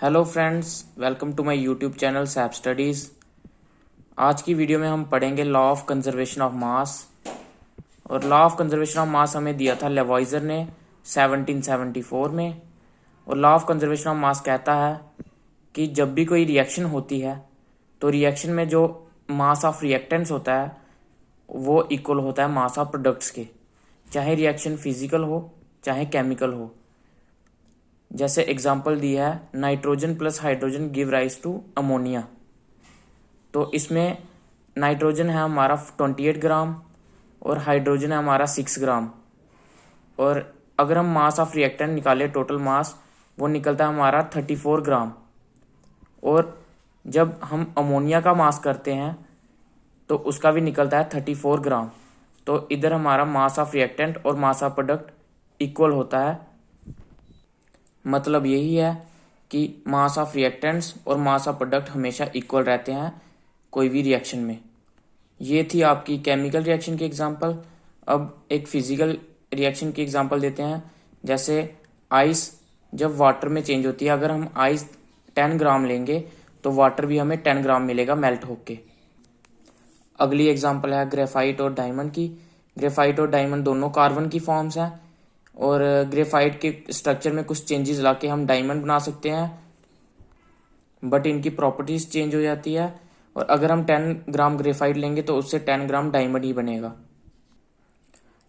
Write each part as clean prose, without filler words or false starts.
Hello friends, welcome to my YouTube channel सैप studies. आज की वीडियो में हम पढ़ेंगे law of conservation of mass. और law of conservation of mass हमें दिया था लेवॉइजर ने 1774 में। और law of conservation of mass कहता है कि जब भी कोई रिएक्शन होती है तो रिएक्शन में जो मास ऑफ रिएक्टेंट्स होता है वो इक्वल होता है मास ऑफ प्रोडक्ट्स के, चाहे रिएक्शन फिजिकल हो चाहे केमिकल हो। जैसे एग्जाम्पल दिया है, nitrogen plus hydrogen give rise to ammonia. तो इसमें नाइट्रोजन है हमारा 28 ग्राम और हाइड्रोजन है हमारा 6 ग्राम। और अगर हम मास ऑफ रिएक्टेंट निकाले टोटल मास, वो निकलता है हमारा 34 ग्राम। और जब हम अमोनिया का मास करते हैं तो उसका भी निकलता है 34 ग्राम। तो इधर हमारा मास ऑफ रिएक्टेंट और मास ऑफ प्रोडक्ट इक्वल होता है। मतलब यही है कि मास ऑफ रिएक्टेंट्स और मास ऑफ प्रोडक्ट हमेशा इक्वल रहते हैं कोई भी रिएक्शन में। ये थी आपकी केमिकल रिएक्शन की एग्जांपल। अब एक फिजिकल रिएक्शन की एग्जांपल देते हैं। जैसे आइस जब वाटर में चेंज होती है, अगर हम आइस 10 ग्राम लेंगे तो वाटर भी हमें 10 ग्राम मिलेगा मेल्ट होके। अगली एग्जांपल है ग्रेफाइट और डायमंड की। ग्रेफाइट और डायमंड दोनों कार्बन की फॉर्म्स हैं और ग्रेफाइट के स्ट्रक्चर में कुछ चेंजेस लाके हम डायमंड बना सकते हैं, बट इनकी प्रॉपर्टीज चेंज हो जाती है। और अगर हम 10 ग्राम ग्रेफाइट लेंगे तो उससे 10 ग्राम डायमंड ही बनेगा।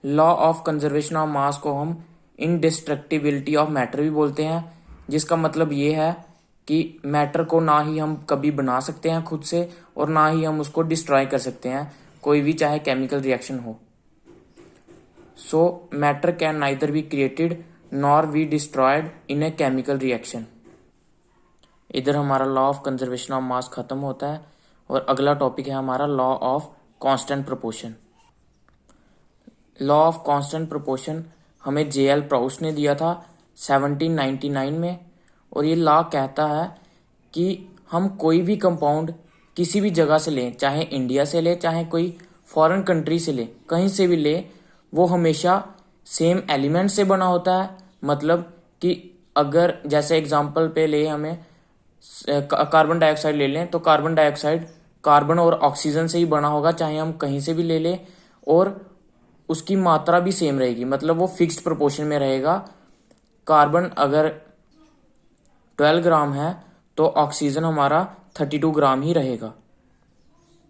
लॉ ऑफ कंजर्वेशन ऑफ मास को हम इनडिस्ट्रक्टिबिलिटी ऑफ मैटर भी बोलते हैं, जिसका मतलब ये है कि मैटर को ना ही हम कभी बना सकते हैं खुद से और ना ही हम उसको डिस्ट्रॉय कर सकते हैं, कोई भी चाहे केमिकल रिएक्शन हो। So matter can neither be created nor be destroyed in a chemical reaction। इधर हमारा लॉ ऑफ कंजर्वेशन ऑफ मास खत्म होता है और अगला टॉपिक है हमारा law of constant proportion. Law of constant proportion हमें जे.एल. प्राउस्ट ने दिया था 1799 में। और ये लॉ कहता है कि हम कोई भी कंपाउंड किसी भी जगह से लें, चाहे इंडिया से ले चाहे कोई फॉरेन कंट्री से ले, कहीं से भी ले, वो हमेशा सेम एलिमेंट से बना होता है। मतलब कि अगर जैसे एग्जांपल पे ले हमें कार्बन डाइऑक्साइड ले लें तो कार्बन डाइऑक्साइड कार्बन और ऑक्सीजन से ही बना होगा, चाहे हम कहीं से भी ले लें। और उसकी मात्रा भी सेम रहेगी, मतलब वो फिक्स्ड प्रोपोर्शन में रहेगा। कार्बन अगर 12 ग्राम है तो ऑक्सीजन हमारा 32 ग्राम ही रहेगा।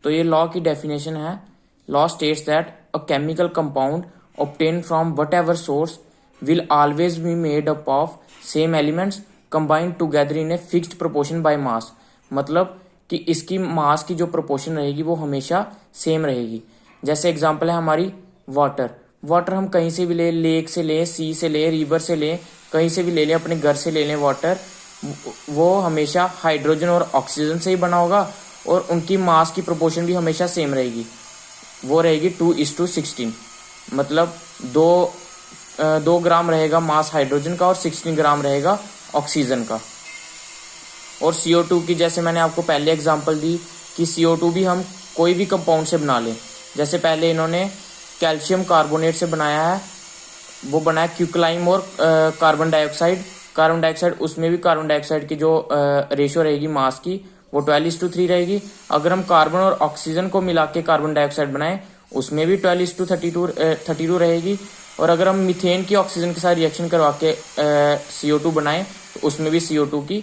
तो ये लॉ की डेफिनेशन है। Law states that a chemical compound obtained from whatever source will always be made up of same elements combined together in a fixed proportion by mass। मतलब कि इसकी मास की जो प्रोपोर्शन रहेगी वो हमेशा सेम रहेगी। जैसे एग्जांपल है हमारी वाटर। वाटर हम कहीं से भी ले, लेक से ले, सी से ले, रिवर से ले, कहीं से भी ले लें, अपने घर से ले लें वाटर, वो हमेशा हाइड्रोजन और ऑक्सीजन से ही बना होगा और उनकी मास की प्रोपोर्शन भी हमेशा सेम रहेगी। वो रहेगी 2:16। मतलब 2 ग्राम रहेगा मास हाइड्रोजन का और 16 ग्राम रहेगा ऑक्सीजन का। और CO2 की जैसे मैंने आपको पहले एग्जांपल दी कि CO2 भी हम कोई भी कंपाउंड से बना लें। जैसे पहले इन्होंने कैल्शियम कार्बोनेट से बनाया है, वो बनाया क्यूकलाइम और कार्बन डाइऑक्साइड। कार्बन डाइऑक्साइड, उसमें भी कार्बन डाइऑक्साइड की जो रेशियो रहेगी मास की वो 12:3 रहेगी। अगर हम कार्बन और ऑक्सीजन को मिला के कार्बन डाइऑक्साइड बनाएं उसमें भी 12:32 रहेगी। और अगर हम मीथेन की ऑक्सीजन के साथ रिएक्शन करवा के CO2 बनाएं तो उसमें भी CO2 की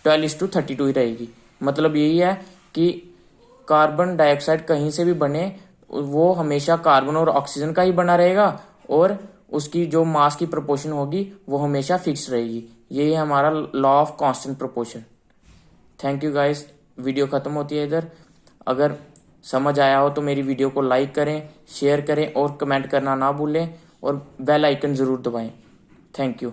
12:32 ही रहेगी। मतलब यही है कि कार्बन डाइऑक्साइड कहीं से भी बने वो हमेशा कार्बन और ऑक्सीजन का ही बना रहेगा और उसकी जो मास की प्रोपोर्शन होगी वो हमेशा फिक्स रहेगी। यही है हमारा law of constant proportion. Thank you guys. Video ख़त्म होती है इधर। अगर समझ आया हो तो मेरी वीडियो को लाइक करें, शेयर करें और कमेंट करना ना भूलें और बेल आइकन ज़रूर दबाएं। Thank you.